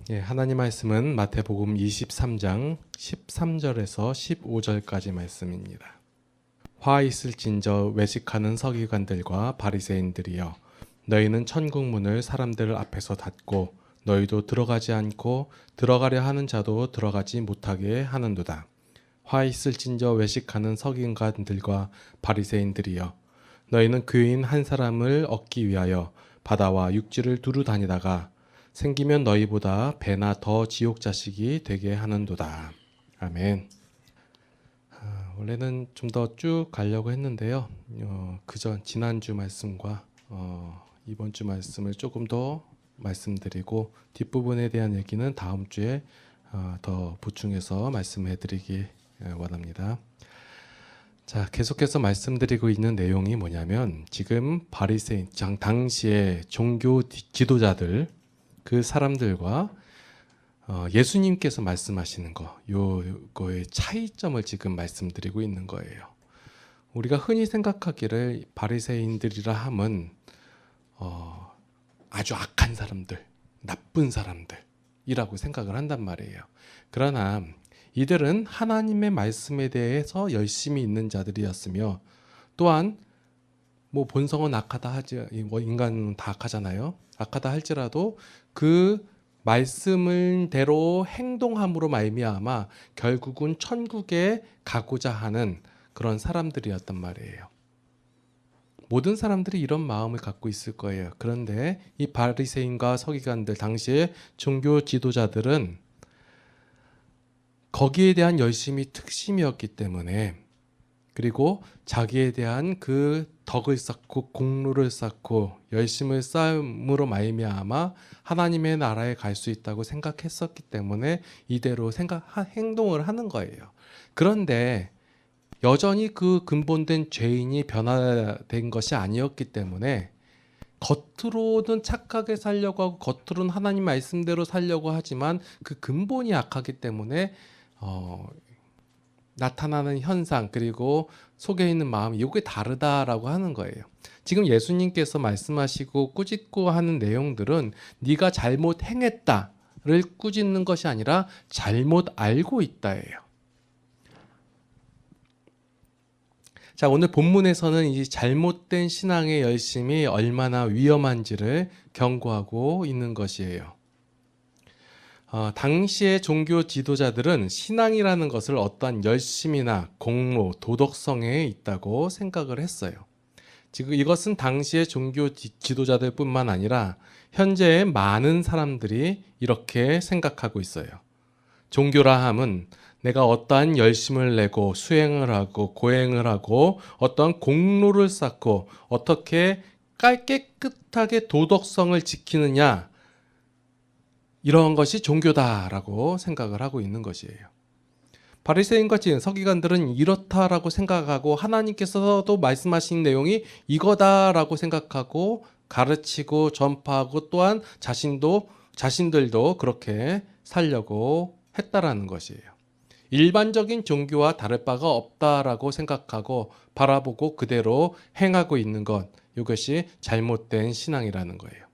예, 하나님 말씀은 마태복음 23장 13절에서 15절까지 말씀입니다. 화 있을진저 외식하는 서기관들과 바리새인들이여, 너희는 천국 문을 사람들 앞에서 닫고 너희도 들어가지 않고 들어가려 하는 자도 들어가지 못하게 하는도다. 화 있을진저 외식하는 서기관들과 바리새인들이여, 너희는 교인 한 사람을 얻기 위하여 바다와 육지를 두루 다니다가 생기면 너희보다 배나 더 지옥 자식이 되게 하는도다. 아멘. 원래는 좀 더 쭉 가려고 했는데요. 지난주 말씀과 이번 주 말씀을 조금 더 말씀드리고 뒷부분에 대한 얘기는 다음 주에 더 보충해서 말씀해드리기 원합니다. 자, 계속해서 말씀드리고 있는 내용이 뭐냐면, 지금 바리새인 당시의 종교 지도자들, 그 사람들과 예수님께서 말씀하시는 요거의 차이점을 지금 말씀드리고 있는 거예요. 우리가 흔히 생각하기를 바리새인들이라 함은 아주 악한 사람들, 나쁜 사람들이라고 생각을 한단 말이에요. 그러나 이들은 하나님의 말씀에 대해서 열심히 있는 자들이었으며, 또한 뭐 본성은 악하다 하지, 인간은 다 악하잖아요. 악하다 할지라도 그 말씀대로 행동함으로 말미암아 결국은 천국에 가고자 하는 그런 사람들이었단 말이에요. 모든 사람들이 이런 마음을 갖고 있을 거예요. 그런데 이 바리새인과 서기관들, 당시의 종교 지도자들은 거기에 대한 열심이 특심이었기 때문에, 그리고 자기에 대한 그 덕을 쌓고 공로를 쌓고 열심을 쌓음으로 말미암아 하나님의 나라에 갈 수 있다고 생각했었기 때문에 이대로 행동을 하는 거예요. 그런데 여전히 그 근본된 죄인이 변화된 것이 아니었기 때문에 겉으로는 착하게 살려고 하고 겉으로는 하나님 말씀대로 살려고 하지만 그 근본이 악하기 때문에 나타나는 현상, 그리고 속에 있는 마음이 이게 다르다라고 하는 거예요. 지금 예수님께서 말씀하시고 꾸짖고 하는 내용들은 네가 잘못 행했다를 꾸짖는 것이 아니라 잘못 알고 있다예요. 자, 오늘 본문에서는 이 잘못된 신앙의 열심이 얼마나 위험한지를 경고하고 있는 것이에요. 당시의 종교 지도자들은 신앙이라는 것을 어떠한 열심이나 공로, 도덕성에 있다고 생각을 했어요. 지금 이것은 당시의 종교 지도자들 뿐만 아니라 현재의 많은 사람들이 이렇게 생각하고 있어요. 종교라 함은 내가 어떠한 열심을 내고 수행을 하고 고행을 하고 어떠한 공로를 쌓고 어떻게 깨끗하게 도덕성을 지키느냐, 이런 것이 종교다라고 생각을 하고 있는 것이에요. 바리새인과 서기관들은 이렇다라고 생각하고 하나님께서도 말씀하신 내용이 이거다라고 생각하고 가르치고 전파하고 또한 자신들도 그렇게 살려고 했다라는 것이에요. 일반적인 종교와 다를 바가 없다라고 생각하고 바라보고 그대로 행하고 있는 것, 이것이 잘못된 신앙이라는 거예요.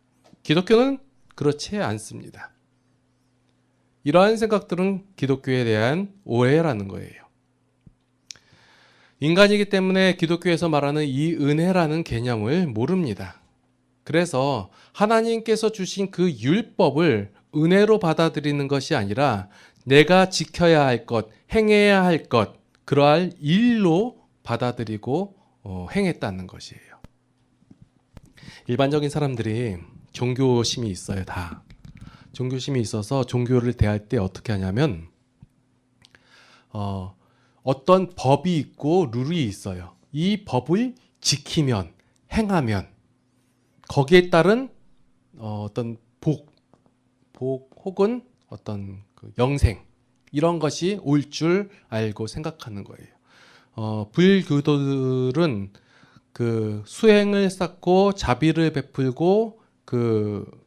기독교는 그렇지 않습니다. 이러한 생각들은 기독교에 대한 오해라는 거예요. 인간이기 때문에 기독교에서 말하는 이 은혜라는 개념을 모릅니다. 그래서 하나님께서 주신 그 율법을 은혜로 받아들이는 것이 아니라 내가 지켜야 할 것, 행해야 할 것, 그러할 일로 받아들이고 행했다는 것이에요. 일반적인 사람들이 종교심이 있어요, 다. 종교심이 있어서 종교를 대할 때 어떻게 하냐면 어떤 법이 있고 룰이 있어요. 이 법을 지키면, 행하면 거기에 따른 어떤 복 혹은 어떤 영생, 이런 것이 올 줄 알고 생각하는 거예요. 불교도들은 그 수행을 쌓고 자비를 베풀고 그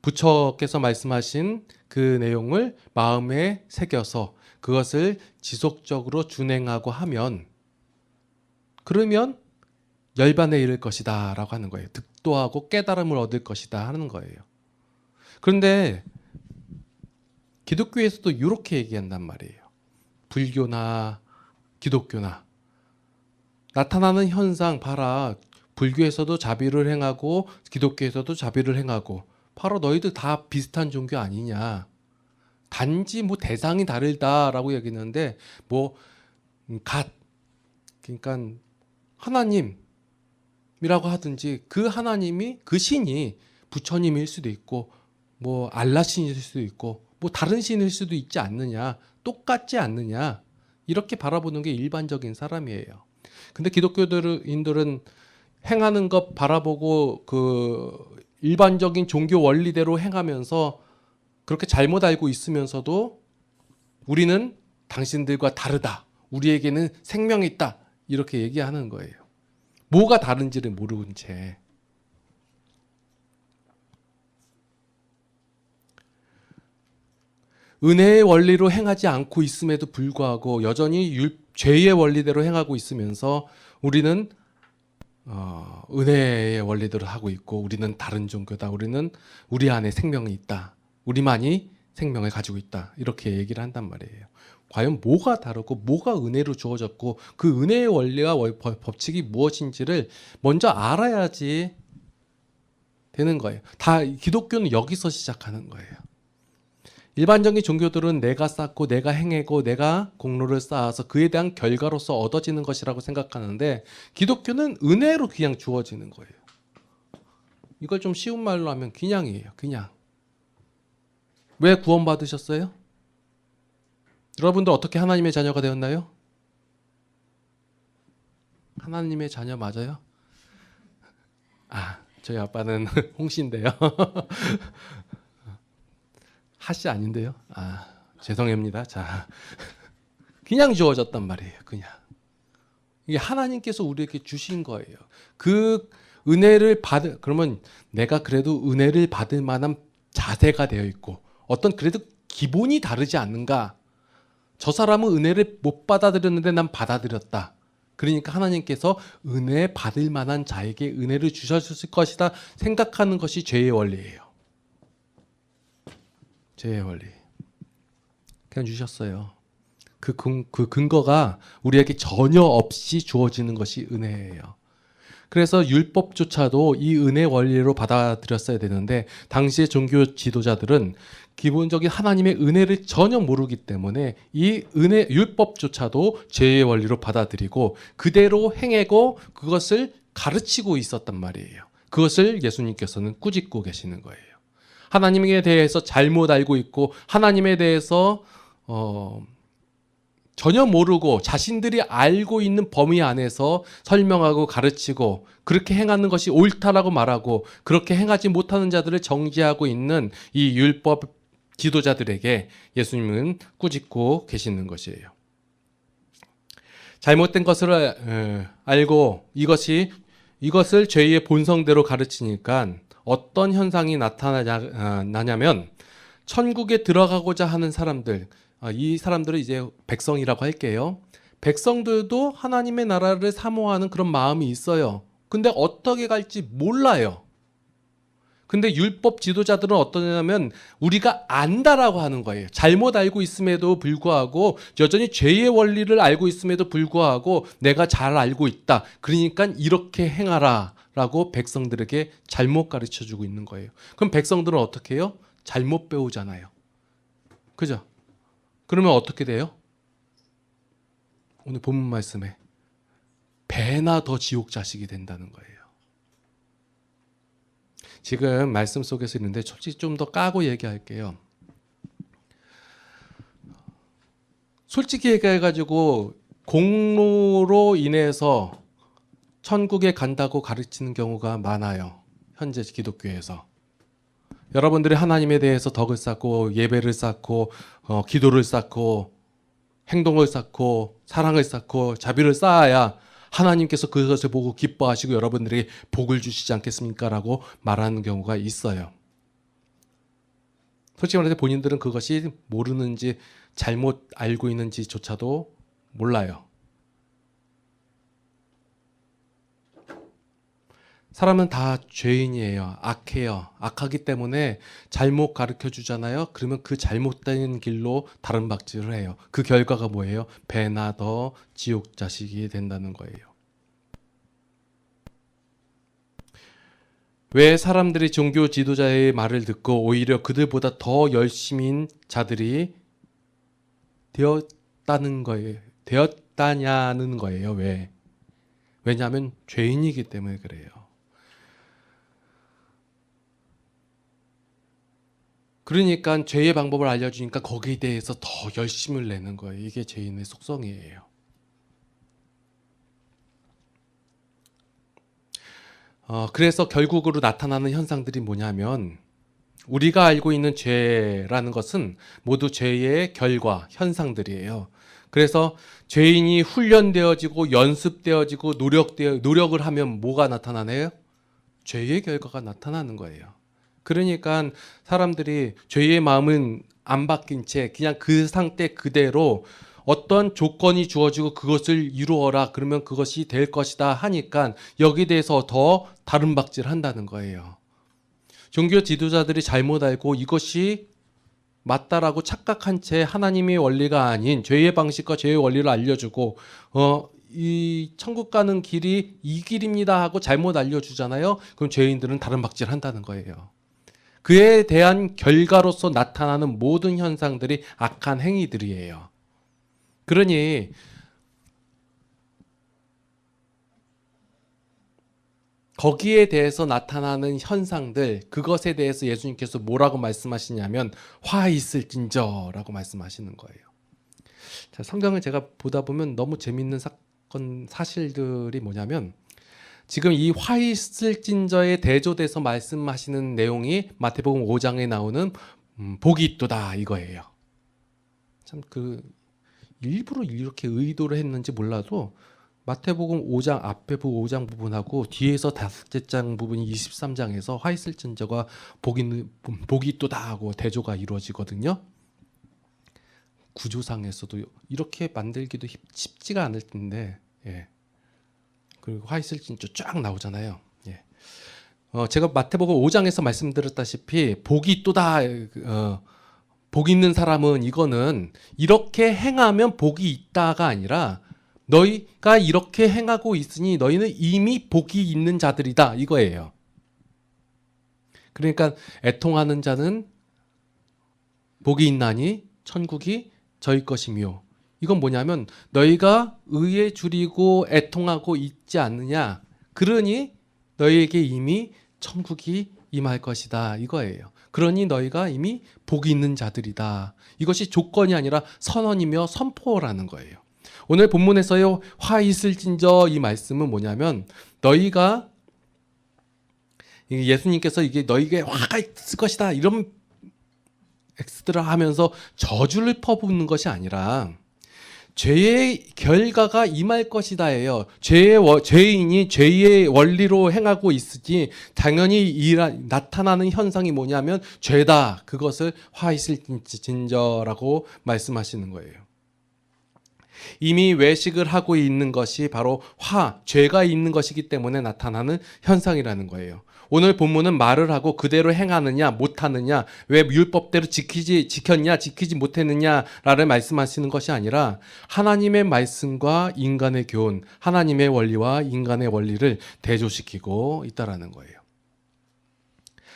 부처께서 말씀하신 그 내용을 마음에 새겨서 그것을 지속적으로 준행하고 하면, 그러면 열반에 이를 것이다 라고 하는 거예요. 득도하고 깨달음을 얻을 것이다 하는 거예요. 그런데 기독교에서도 이렇게 얘기한단 말이에요. 불교나 기독교나 나타나는 현상 봐라. 불교에서도 자비를 행하고 기독교에서도 자비를 행하고 바로 너희들 다 비슷한 종교 아니냐. 단지 뭐 대상이 다르다라고 얘기했는데 뭐 그러니까 하나님이라고 하든지 그 하나님이 그 신이 부처님일 수도 있고 뭐 알라 신일 수도 있고 뭐 다른 신일 수도 있지 않느냐. 똑같지 않느냐. 이렇게 바라보는 게 일반적인 사람이에요. 근데 기독교인들은 행하는 것 바라보고 그 일반적인 종교 원리대로 행하면서 그렇게 잘못 알고 있으면서도 우리는 당신들과 다르다. 우리에게는 생명이 있다. 이렇게 얘기하는 거예요. 뭐가 다른지를 모르는 채. 은혜의 원리로 행하지 않고 있음에도 불구하고 여전히 죄의 원리대로 행하고 있으면서 우리는 은혜의 원리대로 하고 있고 우리는 다른 종교다. 우리는 우리 안에 생명이 있다. 우리만이 생명을 가지고 있다. 이렇게 얘기를 한단 말이에요. 과연 뭐가 다르고 뭐가 은혜로 주어졌고 그 은혜의 원리와 법칙이 무엇인지를 먼저 알아야지 되는 거예요. 다 기독교는 여기서 시작하는 거예요. 일반적인 종교들은 내가 쌓고 내가 행하고 내가 공로를 쌓아서 그에 대한 결과로서 얻어지는 것이라고 생각하는데 기독교는 은혜로 그냥 주어지는 거예요. 이걸 좀 쉬운 말로 하면 그냥이에요. 그냥. 왜 구원받으셨어요? 여러분들 어떻게 하나님의 자녀가 되었나요? 하나님의 자녀 맞아요? 저희 아빠는 홍씨인데요. 하씨 아닌데요? 죄송합니다. 자, 그냥 주어졌단 말이에요. 그냥. 이게 하나님께서 우리에게 주신 거예요. 그 은혜를 그러면 내가 그래도 은혜를 받을 만한 자세가 되어 있고 어떤 그래도 기본이 다르지 않는가? 저 사람은 은혜를 못 받아들였는데 난 받아들였다. 그러니까 하나님께서 은혜 받을 만한 자에게 은혜를 주셨을 것이다 생각하는 것이 죄의 원리예요. 죄의 원리. 그냥 주셨어요. 그 근거가 우리에게 전혀 없이 주어지는 것이 은혜예요. 그래서 율법조차도 이 은혜 원리로 받아들였어야 되는데 당시의 종교 지도자들은 기본적인 하나님의 은혜를 전혀 모르기 때문에 이 율법조차도 죄의 원리로 받아들이고 그대로 행하고 그것을 가르치고 있었단 말이에요. 그것을 예수님께서는 꾸짖고 계시는 거예요. 하나님에 대해서 잘못 알고 있고 하나님에 대해서 전혀 모르고 자신들이 알고 있는 범위 안에서 설명하고 가르치고 그렇게 행하는 것이 옳다라고 말하고 그렇게 행하지 못하는 자들을 정죄하고 있는 이 율법 지도자들에게 예수님은 꾸짖고 계시는 것이에요. 잘못된 것을 알고 이것을 죄의 본성대로 가르치니까 어떤 현상이 나타나냐면 천국에 들어가고자 하는 사람들, 이 사람들은 이제 백성이라고 할게요. 백성들도 하나님의 나라를 사모하는 그런 마음이 있어요. 근데 어떻게 갈지 몰라요. 근데 율법 지도자들은 어떠냐면 우리가 안다라고 하는 거예요. 잘못 알고 있음에도 불구하고 여전히 죄의 원리를 알고 있음에도 불구하고 내가 잘 알고 있다. 그러니까 이렇게 행하라 라고 백성들에게 잘못 가르쳐주고 있는 거예요. 그럼 백성들은 어떻게 해요? 잘못 배우잖아요. 그죠? 그러면 어떻게 돼요? 오늘 본문 말씀에 배나 더 지옥 자식이 된다는 거예요. 지금 말씀 속에서 있는데 솔직히 좀 더 까고 얘기할게요. 솔직히 얘기해가지고 공로로 인해서 천국에 간다고 가르치는 경우가 많아요. 현재 기독교에서. 여러분들이 하나님에 대해서 덕을 쌓고 예배를 쌓고 기도를 쌓고 행동을 쌓고 사랑을 쌓고 자비를 쌓아야 하나님께서 그것을 보고 기뻐하시고 여러분들에게 복을 주시지 않겠습니까? 라고 말하는 경우가 있어요. 솔직히 말해서 본인들은 그것이 모르는지 잘못 알고 있는지조차도 몰라요. 사람은 다 죄인이에요. 악해요. 악하기 때문에 잘못 가르쳐 주잖아요. 그러면 그 잘못된 길로 다른 박질을 해요. 그 결과가 뭐예요? 배나 더 지옥 자식이 된다는 거예요. 왜 사람들이 종교 지도자의 말을 듣고 오히려 그들보다 더 열심인 자들이 되었다냐는 거예요. 왜? 왜냐하면 죄인이기 때문에 그래요. 그러니까 죄의 방법을 알려주니까 거기에 대해서 더 열심을 내는 거예요. 이게 죄인의 속성이에요. 그래서 결국으로 나타나는 현상들이 뭐냐면 우리가 알고 있는 죄라는 것은 모두 죄의 결과, 현상들이에요. 그래서 죄인이 훈련되어지고 연습되어지고 노력을 하면 뭐가 나타나네요? 죄의 결과가 나타나는 거예요. 그러니까 사람들이 죄의 마음은 안 바뀐 채 그냥 그 상태 그대로 어떤 조건이 주어지고 그것을 이루어라 그러면 그것이 될 것이다 하니까 여기에 대해서 더 다른 박질을 한다는 거예요. 종교 지도자들이 잘못 알고 이것이 맞다라고 착각한 채 하나님의 원리가 아닌 죄의 방식과 죄의 원리를 알려주고 이 천국 가는 길이 이 길입니다 하고 잘못 알려주잖아요. 그럼 죄인들은 다른 박질을 한다는 거예요. 그에 대한 결과로서 나타나는 모든 현상들이 악한 행위들이에요. 그러니 거기에 대해서 나타나는 현상들, 그것에 대해서 예수님께서 뭐라고 말씀하시냐면 화 있을진저라고 말씀하시는 거예요. 자, 성경을 제가 보다 보면 너무 재밌는 사실들이 뭐냐면 지금 이 화 있을진저에 대조돼서 말씀하시는 내용이 마태복음 5장에 나오는 복이 있도다 이거예요. 참 일부러 이렇게 의도를 했는지 몰라도 마태복음 5장 앞에 5장 부분하고 뒤에서 다섯째 장 부분이 23장에서 화 있을진저가 복이 있도다 하고 대조가 이루어지거든요. 구조상에서도 이렇게 만들기도 쉽지가 않을 텐데, 예. 그리고 화 있을진저 쫙 나오잖아요. 예. 제가 마태복음 5장에서 말씀드렸다시피 복이 있도다. 복 있는 사람은 이거는 이렇게 행하면 복이 있다가 아니라 너희가 이렇게 행하고 있으니 너희는 이미 복이 있는 자들이다 이거예요. 그러니까 애통하는 자는 복이 있나니 천국이 저희 것이며 이건 뭐냐면 너희가 의에 줄이고 애통하고 있지 않느냐 그러니 너희에게 이미 천국이 임할 것이다 이거예요. 그러니 너희가 이미 복이 있는 자들이다. 이것이 조건이 아니라 선언이며 선포라는 거예요. 오늘 본문에서의 화 있을진저 이 말씀은 뭐냐면 너희가 예수님께서 이게 너희에게 화가 있을 것이다 이런 엑스트라 하면서 저주를 퍼붓는 것이 아니라 죄의 결과가 임할 것이다예요. 죄인이 죄의 원리로 행하고 있으니 당연히 나타나는 현상이 뭐냐면 죄다. 그것을 화 있을진저라고 말씀하시는 거예요. 이미 외식을 하고 있는 것이 바로 죄가 있는 것이기 때문에 나타나는 현상이라는 거예요. 오늘 본문은 말을 하고 그대로 행하느냐 못하느냐 왜 율법대로 지켰냐 지키지 못했느냐를 말씀하시는 것이 아니라 하나님의 말씀과 인간의 교훈 하나님의 원리와 인간의 원리를 대조시키고 있다라는 거예요.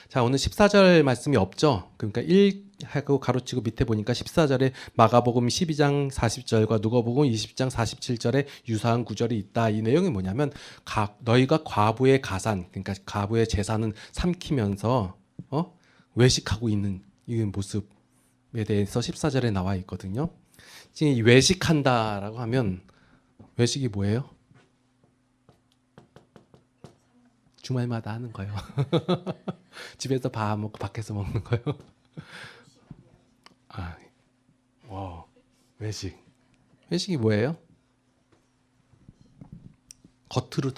자, 오늘 14절 말씀이 없죠. 그러니까 1하고 가로치고 밑에 보니까 14절에 마가복음 12장 40절과 누가복음 20장 47절에 유사한 구절이 있다. 이 내용이 뭐냐면 너희가 과부의 가산, 그러니까 과부의 재산은 삼키면서 외식하고 있는 이 모습에 대해서 14절에 나와 있거든요. 지금 외식한다라고 하면 외식이 뭐예요? 주말마다 하는 거예요. 집에서 밥 먹고 밖에서 먹는 거예요. 외식. 외식이 뭐예요? 겉으로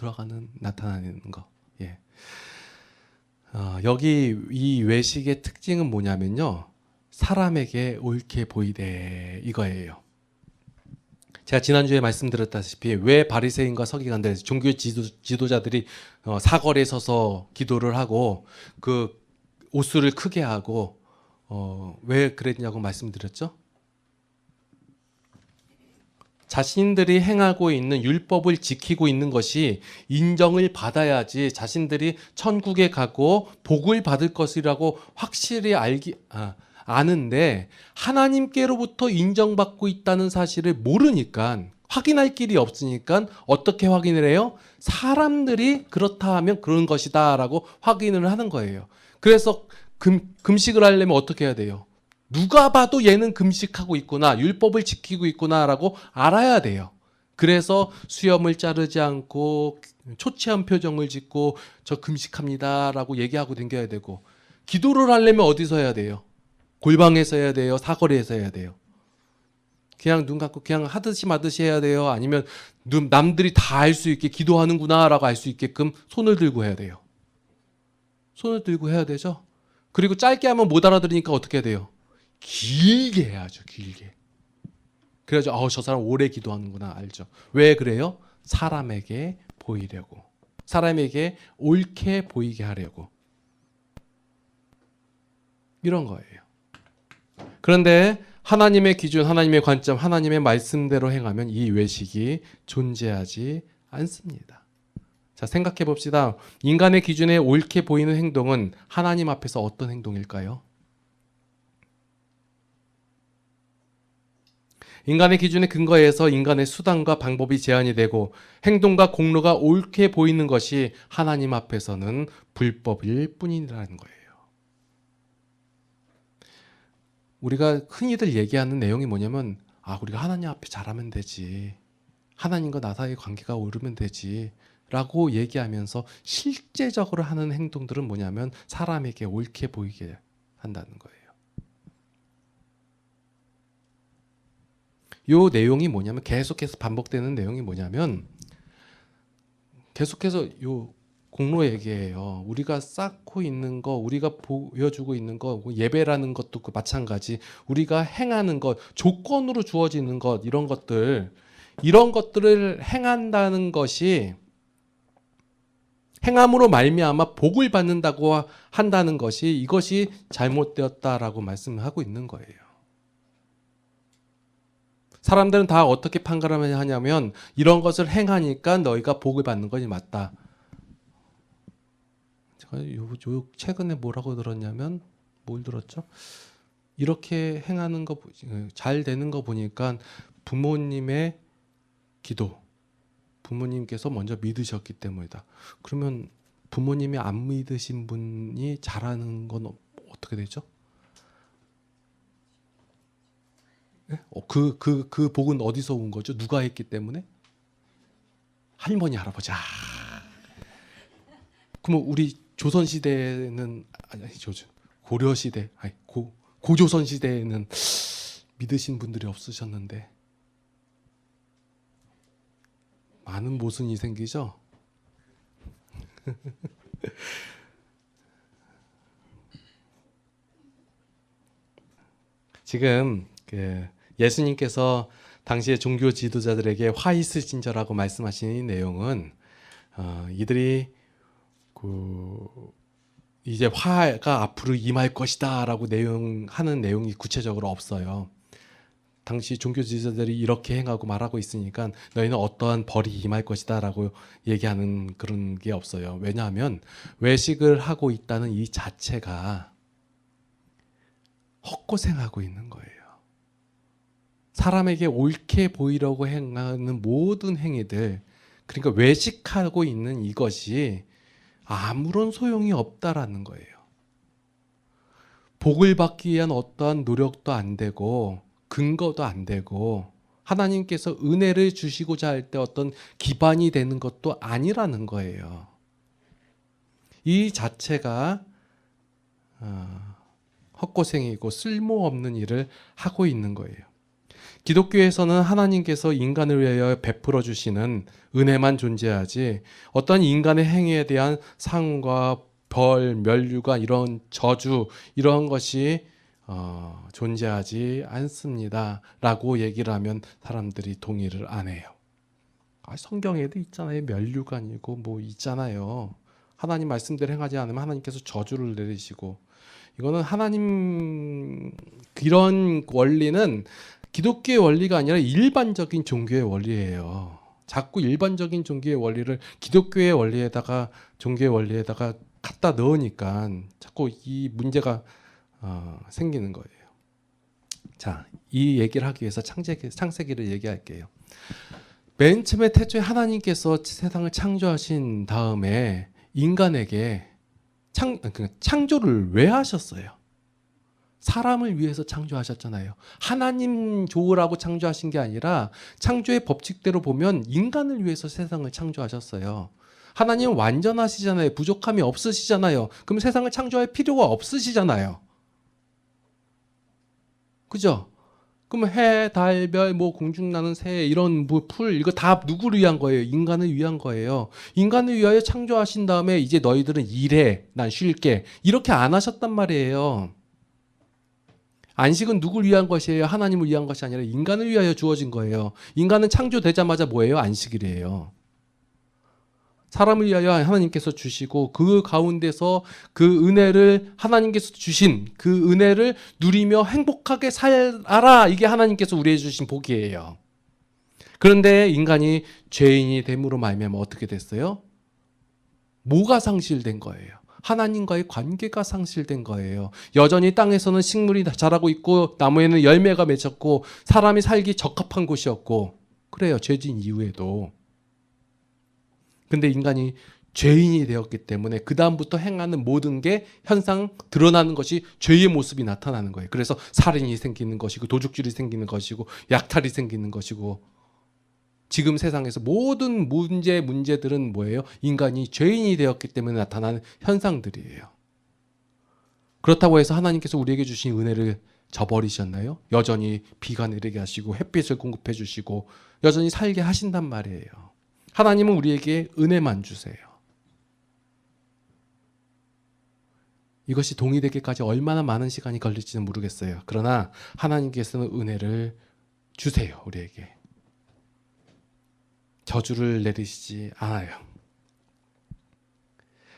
나타나는 거. 예. 여기 이 외식의 특징은 뭐냐면요. 사람에게 옳게 보이되 이거예요. 제가 지난주에 말씀드렸다시피 왜 바리새인과 서기관들, 종교 지도자들이 사거리에 서서 기도를 하고 그 옷수를 크게 하고 왜 그랬냐고 말씀드렸죠? 자신들이 행하고 있는 율법을 지키고 있는 것이 인정을 받아야지 자신들이 천국에 가고 복을 받을 것이라고 확실히 아는데 하나님께로부터 인정받고 있다는 사실을 모르니까 확인할 길이 없으니까 어떻게 확인을 해요? 사람들이 그렇다 하면 그런 것이다 라고 확인을 하는 거예요. 그래서 금식을 하려면 어떻게 해야 돼요? 누가 봐도 얘는 금식하고 있구나, 율법을 지키고 있구나라고 알아야 돼요. 그래서 수염을 자르지 않고 초췌한 표정을 짓고 저 금식합니다라고 얘기하고 다녀야 되고, 기도를 하려면 어디서 해야 돼요? 골방에서 해야 돼요? 사거리에서 해야 돼요? 그냥 눈 감고 그냥 하듯이 마듯이 해야 돼요? 아니면 남들이 다 알 수 있게 기도하는구나라고 알 수 있게끔 손을 들고 해야 돼요? 손을 들고 해야 되죠? 그리고 짧게 하면 못 알아들으니까 어떻게 해야 돼요? 길게 해야죠. 길게. 그래야죠. 저 사람 오래 기도하는구나 알죠. 왜 그래요? 사람에게 보이려고. 사람에게 옳게 보이게 하려고. 이런 거예요. 그런데 하나님의 기준, 하나님의 관점, 하나님의 말씀대로 행하면 이 외식이 존재하지 않습니다. 자, 생각해 봅시다. 인간의 기준에 옳게 보이는 행동은 하나님 앞에서 어떤 행동일까요? 인간의 기준에 근거해서 인간의 수단과 방법이 제한이 되고 행동과 공로가 옳게 보이는 것이 하나님 앞에서는 불법일 뿐이라는 거예요. 우리가 흔히들 얘기하는 내용이 뭐냐면 우리가 하나님 앞에 잘하면 되지, 하나님과 나 사이의 관계가 오르면 되지 라고 얘기하면서 실제적으로 하는 행동들은 뭐냐면 사람에게 옳게 보이게 한다는 거예요. 요 내용이 뭐냐면, 계속해서 반복되는 내용이 뭐냐면, 계속해서 요 공로 얘기예요. 우리가 쌓고 있는 거, 우리가 보여주고 있는 거, 예배라는 것도 마찬가지. 우리가 행하는 것, 조건으로 주어지는 것, 이런 것들을 행한다는 것이, 행함으로 말미암아 복을 받는다고 한다는 것이, 이것이 잘못되었다라고 말씀하고 있는 거예요. 사람들은 다 어떻게 판가름을 하냐면 이런 것을 행하니까 너희가 복을 받는 것이 맞다. 제가 최근에 뭐라고 들었냐면, 뭘 들었죠? 이렇게 행하는 거, 잘 되는 거 보니까 부모님의 기도, 부모님께서 먼저 믿으셨기 때문이다. 그러면 부모님이 안 믿으신 분이 잘하는 건 어떻게 되죠? 그 복은 어디서 온 거죠? 누가 했기 때문에? 할머니, 할아버지. 그럼 우리 조선 시대는, 고려 시대, 고조선 시대에는 믿으신 분들이 없으셨는데 많은 모순이 생기죠. 지금 예수님께서 당시의 종교 지도자들에게 화 있으신저라고 말씀하신 이 내용은 이들이 이제 화가 앞으로 임할 것이다라고 하는 내용이 구체적으로 없어요. 당시 종교 지도자들이 이렇게 행하고 말하고 있으니까 너희는 어떠한 벌이 임할 것이다라고 얘기하는 그런 게 없어요. 왜냐하면 외식을 하고 있다는 이 자체가 헛고생하고 있는 거예요. 사람에게 옳게 보이려고 행하는 모든 행위들, 그러니까 외식하고 있는 이것이 아무런 소용이 없다라는 거예요. 복을 받기 위한 어떠한 노력도 안 되고 근거도 안 되고 하나님께서 은혜를 주시고자 할 때 어떤 기반이 되는 것도 아니라는 거예요. 이 자체가 헛고생이고 쓸모없는 일을 하고 있는 거예요. 기독교에서는 하나님께서 인간을 위하여 베풀어 주시는 은혜만 존재하지 어떤 인간의 행위에 대한 상과 벌, 멸류관, 이런 저주, 이런 것이 존재하지 않습니다. 라고 얘기를 하면 사람들이 동의를 안 해요. 성경에도 있잖아요. 면류관이고 뭐 있잖아요. 하나님 말씀대로 행하지 않으면 하나님께서 저주를 내리시고, 이거는 하나님, 이런 원리는 기독교의 원리가 아니라 일반적인 종교의 원리예요. 자꾸 일반적인 종교의 원리를 기독교의 원리에다가, 종교의 원리에다가 갖다 넣으니까 자꾸 이 문제가 생기는 거예요. 자, 이 얘기를 하기 위해서 창세기를 얘기할게요. 맨 처음에 태초에 하나님께서 세상을 창조하신 다음에 인간에게 창조를 왜 하셨어요? 사람을 위해서 창조하셨잖아요. 하나님 좋으라고 창조하신 게 아니라 창조의 법칙대로 보면 인간을 위해서 세상을 창조하셨어요. 하나님은 완전하시잖아요. 부족함이 없으시잖아요. 그럼 세상을 창조할 필요가 없으시잖아요. 그죠? 그럼 해, 달, 별, 뭐 공중 나는 새, 이런 뭐 풀, 이거 다 누구를 위한 거예요? 인간을 위한 거예요. 인간을 위하여 창조하신 다음에 이제 너희들은 일해, 난 쉴게, 이렇게 안 하셨단 말이에요. 안식은 누구를 위한 것이에요? 하나님을 위한 것이 아니라 인간을 위하여 주어진 거예요. 인간은 창조되자마자 뭐예요? 안식이래요. 사람을 위하여 하나님께서 주시고, 그 가운데서 그 은혜를, 하나님께서 주신 그 은혜를 누리며 행복하게 살아라. 이게 하나님께서 우리에게 주신 복이에요. 그런데 인간이 죄인이 됨으로 말미암아 어떻게 됐어요? 뭐가 상실된 거예요? 하나님과의 관계가 상실된 거예요. 여전히 땅에서는 식물이 자라고 있고 나무에는 열매가 맺혔고 사람이 살기 적합한 곳이었고, 그래요. 죄진 이후에도. 근데 인간이 죄인이 되었기 때문에 그 다음부터 행하는 모든 게 현상 드러나는 것이 죄의 모습이 나타나는 거예요. 그래서 살인이 생기는 것이고 도둑질이 생기는 것이고 약탈이 생기는 것이고, 지금 세상에서 모든 문제들은 뭐예요? 인간이 죄인이 되었기 때문에 나타나는 현상들이에요. 그렇다고 해서 하나님께서 우리에게 주신 은혜를 저버리셨나요? 여전히 비가 내리게 하시고 햇빛을 공급해 주시고 여전히 살게 하신단 말이에요. 하나님은 우리에게 은혜만 주세요. 이것이 동의되기까지 얼마나 많은 시간이 걸릴지는 모르겠어요. 그러나 하나님께서는 은혜를 주세요. 우리에게. 저주를 내리시지 않아요.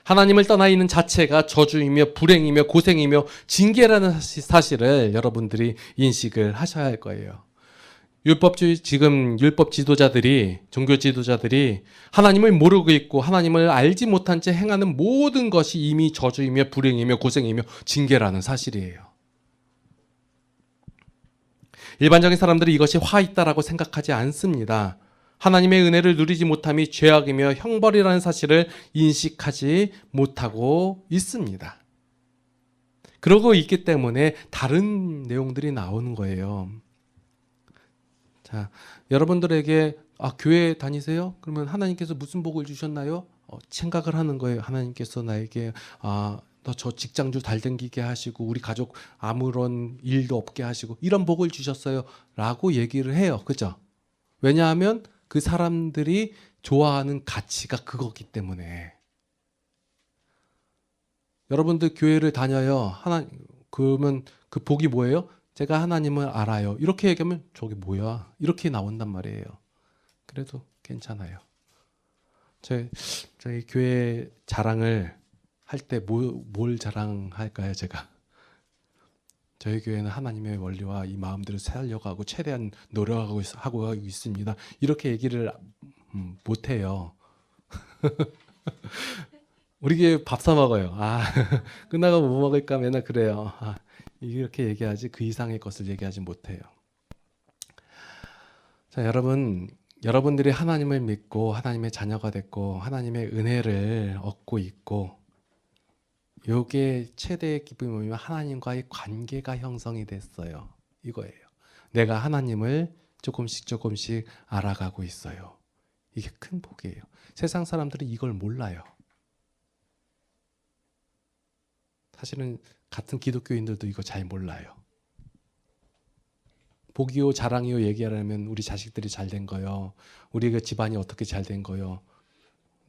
하나님을 떠나 있는 자체가 저주이며 불행이며 고생이며 징계라는 사실을 여러분들이 인식을 하셔야 할 거예요. 지금 율법 지도자들이, 종교 지도자들이 하나님을 모르고 있고 하나님을 알지 못한 채 행하는 모든 것이 이미 저주이며 불행이며 고생이며 징계라는 사실이에요. 일반적인 사람들이 이것이 화 있다라고 생각하지 않습니다. 하나님의 은혜를 누리지 못함이 죄악이며 형벌이라는 사실을 인식하지 못하고 있습니다. 그러고 있기 때문에 다른 내용들이 나오는 거예요. 자, 여러분들에게 교회 다니세요? 그러면 하나님께서 무슨 복을 주셨나요? 생각을 하는 거예요. 하나님께서 나에게 너 저 직장주 달댕기게 하시고 우리 가족 아무런 일도 없게 하시고 이런 복을 주셨어요 라고 얘기를 해요. 그죠? 왜냐하면 그 사람들이 좋아하는 가치가 그거기 때문에. 여러분들 교회를 다녀요. 그러면 그 복이 뭐예요? 제가 하나님을 알아요. 이렇게 얘기하면 저게 뭐야? 이렇게 나온단 말이에요. 그래도 괜찮아요. 저희 교회 자랑을 할 때 뭘 자랑할까요, 제가? 저희 교회는 하나님의 원리와 이 마음대로 살려고 하고 최대한 노력하고 있습니다. 이렇게 얘기를 못해요. 우리 교회 밥 사 먹어요. 끝나고 뭐 먹을까 맨날 그래요. 이렇게 얘기하지 그 이상의 것을 얘기하지 못해요. 자, 여러분들이 하나님을 믿고 하나님의 자녀가 됐고 하나님의 은혜를 얻고 있고, 요게 최대의 기쁨이 뭐냐면 하나님과의 관계가 형성이 됐어요. 이거예요. 내가 하나님을 조금씩 알아가고 있어요. 이게 큰 복이에요. 세상 사람들은 이걸 몰라요. 사실은 같은 기독교인들도 이거 잘 몰라요. 복이요 자랑이요 얘기하려면 우리 자식들이 잘 된 거요, 우리 그 집안이 어떻게 잘 된 거요,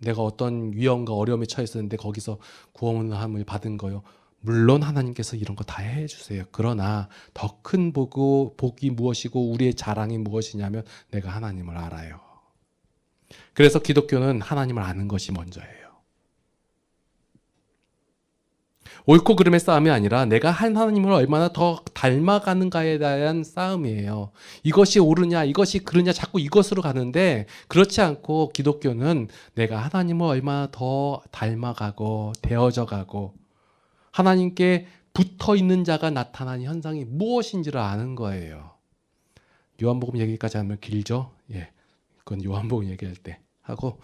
내가 어떤 위험과 어려움에 처했었는데 거기서 구원함을 받은 거요, 물론 하나님께서 이런 거 다 해주세요. 그러나 더 큰 복이 무엇이고 우리의 자랑이 무엇이냐면 내가 하나님을 알아요. 그래서 기독교는 하나님을 아는 것이 먼저예요. 옳고 그름의 싸움이 아니라 내가 하나님을 얼마나 더 닮아가는가에 대한 싸움이에요. 이것이 옳으냐 이것이 그르냐 자꾸 이것으로 가는데, 그렇지 않고 기독교는 내가 하나님을 얼마나 더 닮아가고 되어져 가고 하나님께 붙어있는 자가 나타나는 현상이 무엇인지를 아는 거예요. 요한복음 얘기까지 하면 길죠? 예, 그건 요한복음 얘기할 때 하고,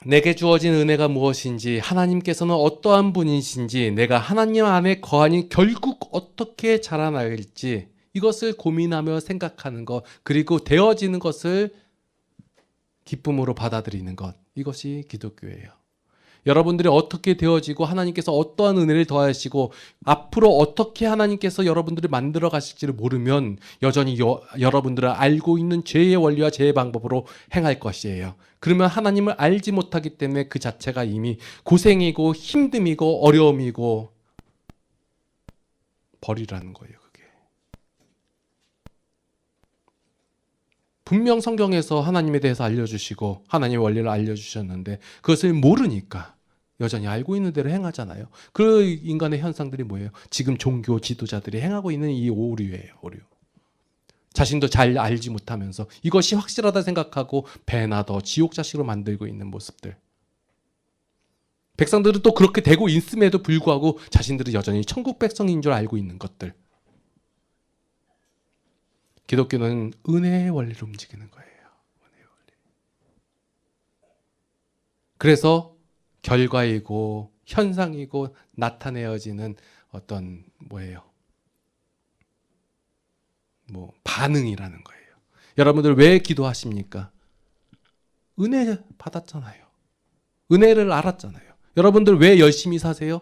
내게 주어진 은혜가 무엇인지, 하나님께서는 어떠한 분이신지, 내가 하나님 안에 거하니 결국 어떻게 자라날지, 이것을 고민하며 생각하는 것, 그리고 되어지는 것을 기쁨으로 받아들이는 것, 이것이 기독교예요. 여러분들이 어떻게 되어지고 하나님께서 어떠한 은혜를 더하시고 앞으로 어떻게 하나님께서 여러분들을 만들어 가실지를 모르면 여전히 여러분들은 알고 있는 죄의 원리와 죄의 방법으로 행할 것이에요. 그러면 하나님을 알지 못하기 때문에 그 자체가 이미 고생이고 힘듦이고 어려움이고 벌이라는 거예요. 그게 분명 성경에서 하나님에 대해서 알려주시고 하나님의 원리를 알려주셨는데 그것을 모르니까 여전히 알고 있는 대로 행하잖아요. 그 인간의 현상들이 뭐예요? 지금 종교 지도자들이 행하고 있는 이 오류예요. 오류. 자신도 잘 알지 못하면서 이것이 확실하다 생각하고 배나 더 지옥 자식으로 만들고 있는 모습들. 백성들은 또 그렇게 되고 있음에도 불구하고 자신들은 여전히 천국 백성인 줄 알고 있는 것들. 기독교는 은혜의 원리로 움직이는 거예요. 은혜의 원리. 그래서 결과이고 현상이고 나타내어지는 어떤 반응이라는 거예요. 여러분들 왜 기도하십니까? 은혜 받았잖아요. 은혜를 알았잖아요. 여러분들 왜 열심히 사세요?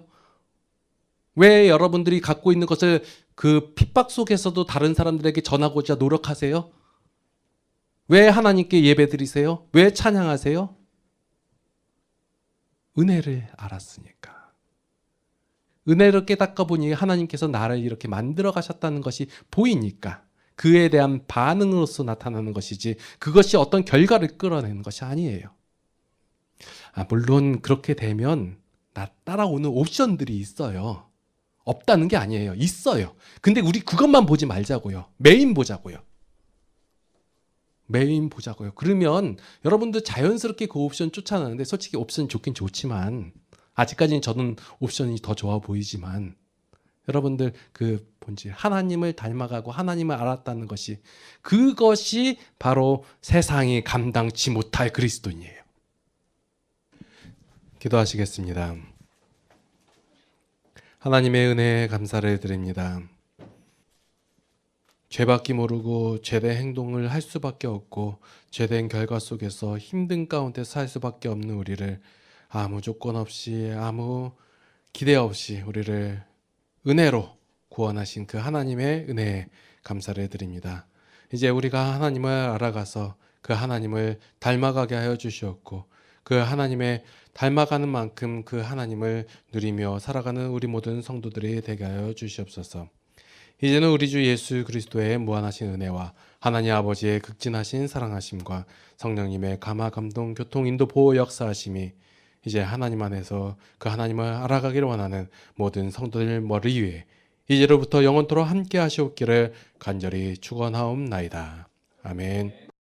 왜 여러분들이 갖고 있는 것을 그 핍박 속에서도 다른 사람들에게 전하고자 노력하세요? 왜 하나님께 예배드리세요? 왜 찬양하세요? 은혜를 알았으니까. 은혜를 깨닫다 보니 하나님께서 나를 이렇게 만들어 가셨다는 것이 보이니까 그에 대한 반응으로서 나타나는 것이지 그것이 어떤 결과를 끌어내는 것이 아니에요. 물론 그렇게 되면 따라오는 옵션들이 있어요. 없다는 게 아니에요. 있어요. 근데 우리 그것만 보지 말자고요. 메인 보자고요. 메인 보자고요. 그러면 여러분들 자연스럽게 그 옵션 쫓아나는데, 솔직히 옵션이 좋긴 좋지만 아직까지는 저는 옵션이 더 좋아 보이지만 여러분들 그 본질 하나님을 닮아가고 하나님을 알았다는 것이, 그것이 바로 세상이 감당치 못할 그리스도인이에요. 기도하시겠습니다. 하나님의 은혜에 감사를 드립니다. 죄밖에 모르고 죄된 행동을 할 수밖에 없고 죄된 결과 속에서 힘든 가운데 살 수밖에 없는 우리를 아무 조건 없이 아무 기대 없이 우리를 은혜로 구원하신 그 하나님의 은혜에 감사를 드립니다. 이제 우리가 하나님을 알아가서 그 하나님을 닮아가게 하여 주시었고 그 하나님의 닮아가는 만큼 그 하나님을 누리며 살아가는 우리 모든 성도들이 되게 하여 주시옵소서. 이제는 우리 주 예수 그리스도의 무한하신 은혜와 하나님 아버지의 극진하신 사랑하심과 성령님의 감화 감동 교통 인도 보호 역사하심이 이제 하나님 안에서 그 하나님을 알아가기를 원하는 모든 성도들 머리 위에 이제로부터 영원토록 함께 하시옵기를 간절히 축원하옵나이다. 아멘.